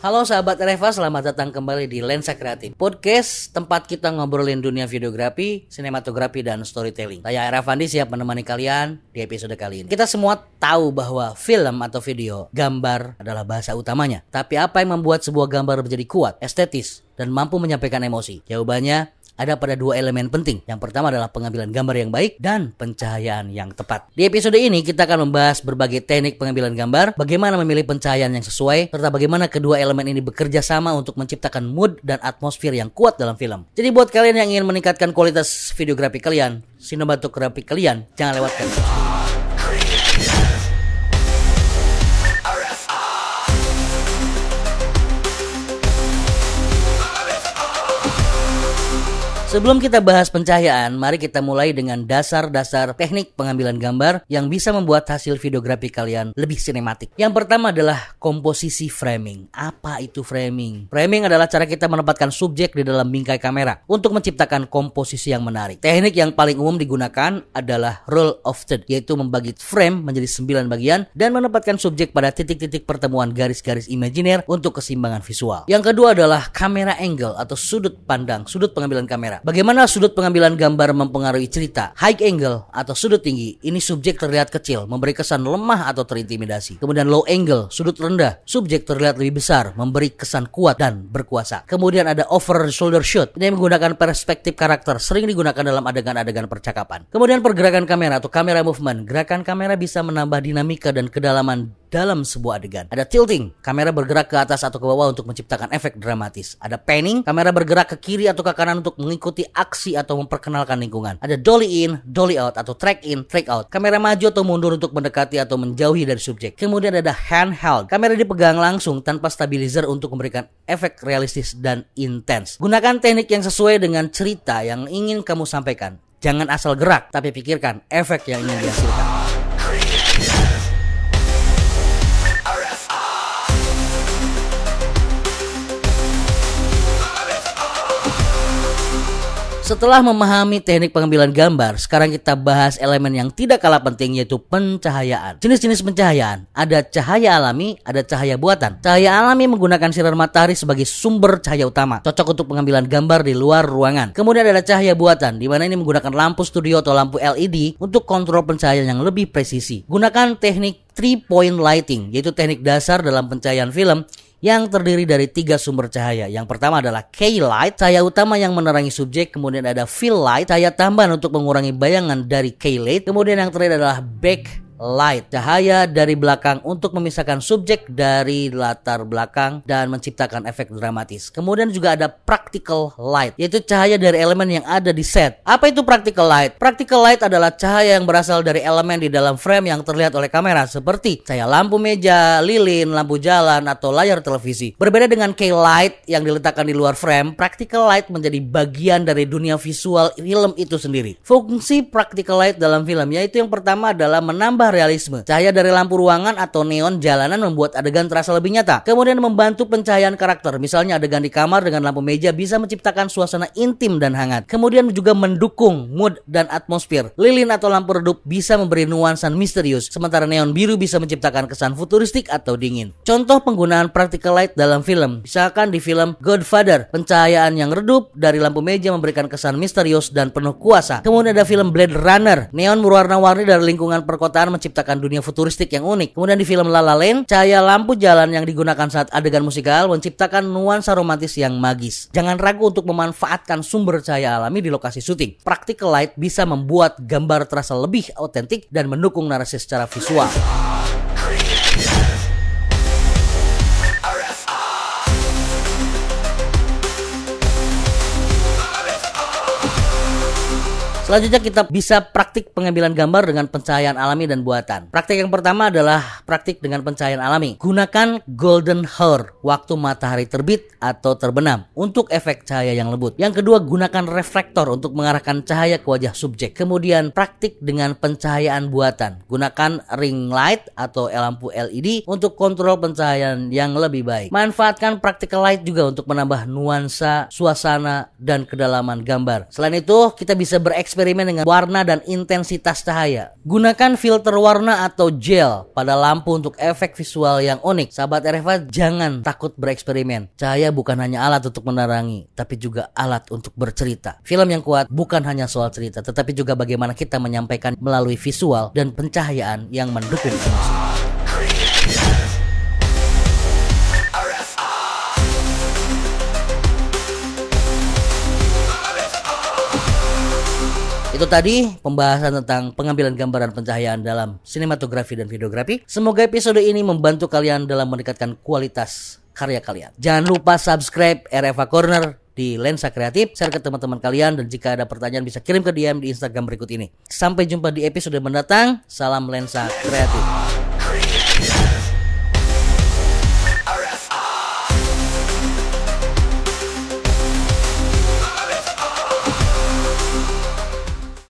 Halo sahabat Reva, selamat datang kembali di Lensa Kreatif, podcast tempat kita ngobrolin dunia videografi, sinematografi, dan storytelling. Saya Era Fandi siap menemani kalian di episode kali ini. Kita semua tahu bahwa film atau video, gambar adalah bahasa utamanya. Tapi apa yang membuat sebuah gambar menjadi kuat, estetis, dan mampu menyampaikan emosi? Jawabannya ada pada dua elemen penting. Yang pertama adalah pengambilan gambar yang baik dan pencahayaan yang tepat. Di episode ini kita akan membahas berbagai teknik pengambilan gambar, bagaimana memilih pencahayaan yang sesuai, serta bagaimana kedua elemen ini bekerja sama untuk menciptakan mood dan atmosfer yang kuat dalam film. Jadi buat kalian yang ingin meningkatkan kualitas videografi kalian, sinematografi kalian, jangan lewatkan. Sebelum kita bahas pencahayaan, mari kita mulai dengan dasar-dasar teknik pengambilan gambar yang bisa membuat hasil videografi kalian lebih sinematik. Yang pertama adalah komposisi framing. Apa itu framing? Framing adalah cara kita menempatkan subjek di dalam bingkai kamera untuk menciptakan komposisi yang menarik. Teknik yang paling umum digunakan adalah rule of third, yaitu membagi frame menjadi 9 bagian dan menempatkan subjek pada titik-titik pertemuan garis-garis imajiner untuk keseimbangan visual. Yang kedua adalah camera angle atau sudut pandang, sudut pengambilan kamera. Bagaimana sudut pengambilan gambar mempengaruhi cerita? High angle atau sudut tinggi, ini subjek terlihat kecil, memberi kesan lemah atau terintimidasi. Kemudian low angle, sudut rendah, subjek terlihat lebih besar, memberi kesan kuat dan berkuasa. Kemudian ada over shoulder shot, ini menggunakan perspektif karakter, sering digunakan dalam adegan-adegan percakapan. Kemudian pergerakan kamera atau camera movement, gerakan kamera bisa menambah dinamika dan kedalaman dalam sebuah adegan. Ada tilting, kamera bergerak ke atas atau ke bawah untuk menciptakan efek dramatis. Ada panning, kamera bergerak ke kiri atau ke kanan untuk mengikuti aksi atau memperkenalkan lingkungan. Ada dolly in, dolly out atau track in, track out. Kamera maju atau mundur untuk mendekati atau menjauhi dari subjek. Kemudian ada handheld, kamera dipegang langsung tanpa stabilizer untuk memberikan efek realistis dan intens. Gunakan teknik yang sesuai dengan cerita yang ingin kamu sampaikan. Jangan asal gerak, tapi pikirkan efek yang ingin dihasilkan. Setelah memahami teknik pengambilan gambar, sekarang kita bahas elemen yang tidak kalah penting, yaitu pencahayaan. Jenis-jenis pencahayaan, ada cahaya alami, ada cahaya buatan. Cahaya alami menggunakan sinar matahari sebagai sumber cahaya utama, cocok untuk pengambilan gambar di luar ruangan. Kemudian ada cahaya buatan, di mana ini menggunakan lampu studio atau lampu LED untuk kontrol pencahayaan yang lebih presisi. Gunakan teknik 3-point lighting, yaitu teknik dasar dalam pencahayaan film yang terdiri dari 3 sumber cahaya. Yang pertama adalah K-light, cahaya utama yang menerangi subjek. Kemudian ada fill light, cahaya tambahan untuk mengurangi bayangan dari K-light. Kemudian yang terakhir adalah backlight, cahaya dari belakang untuk memisahkan subjek dari latar belakang dan menciptakan efek dramatis. Kemudian juga ada practical light, yaitu cahaya dari elemen yang ada di set. Apa itu practical light? Practical light adalah cahaya yang berasal dari elemen di dalam frame yang terlihat oleh kamera, seperti cahaya lampu meja, lilin, lampu jalan, atau layar televisi. Berbeda dengan K-light yang diletakkan di luar frame, practical light menjadi bagian dari dunia visual film itu sendiri. Fungsi practical light dalam film yaitu yang pertama adalah menambah realisme. Cahaya dari lampu ruangan atau neon jalanan membuat adegan terasa lebih nyata. Kemudian membantu pencahayaan karakter. Misalnya adegan di kamar dengan lampu meja bisa menciptakan suasana intim dan hangat. Kemudian juga mendukung mood dan atmosfer. Lilin atau lampu redup bisa memberi nuansa misterius, sementara neon biru bisa menciptakan kesan futuristik atau dingin. Contoh penggunaan practical light dalam film, misalkan di film Godfather, pencahayaan yang redup dari lampu meja memberikan kesan misterius dan penuh kuasa. Kemudian ada film Blade Runner, neon berwarna-warni dari lingkungan perkotaan menciptakan dunia futuristik yang unik. Kemudian di film La La Land, cahaya lampu jalan yang digunakan saat adegan musikal menciptakan nuansa romantis yang magis. Jangan ragu untuk memanfaatkan sumber cahaya alami di lokasi syuting. Practical light bisa membuat gambar terasa lebih autentik dan mendukung narasi secara visual. Selanjutnya kita bisa praktik pengambilan gambar dengan pencahayaan alami dan buatan. Praktik yang pertama adalah praktik dengan pencahayaan alami. Gunakan golden hour, waktu matahari terbit atau terbenam, untuk efek cahaya yang lembut. Yang kedua, gunakan reflektor untuk mengarahkan cahaya ke wajah subjek. Kemudian praktik dengan pencahayaan buatan. Gunakan ring light atau lampu LED untuk kontrol pencahayaan yang lebih baik. Manfaatkan practical light juga untuk menambah nuansa, suasana, dan kedalaman gambar. Selain itu, kita bisa bereksperimen bereksperimen dengan warna dan intensitas cahaya. Gunakan filter warna atau gel pada lampu untuk efek visual yang unik. Sahabat RFA, jangan takut bereksperimen. Cahaya bukan hanya alat untuk menerangi, tapi juga alat untuk bercerita. Film yang kuat bukan hanya soal cerita, tetapi juga bagaimana kita menyampaikan melalui visual dan pencahayaan yang mendukung emosi. Itu tadi pembahasan tentang pengambilan gambar dan pencahayaan dalam sinematografi dan videografi. Semoga episode ini membantu kalian dalam meningkatkan kualitas karya kalian. Jangan lupa subscribe RFA Corner di Lensa Kreatif, share ke teman-teman kalian, dan jika ada pertanyaan bisa kirim ke DM di Instagram berikut ini. Sampai jumpa di episode mendatang. Salam Lensa Kreatif.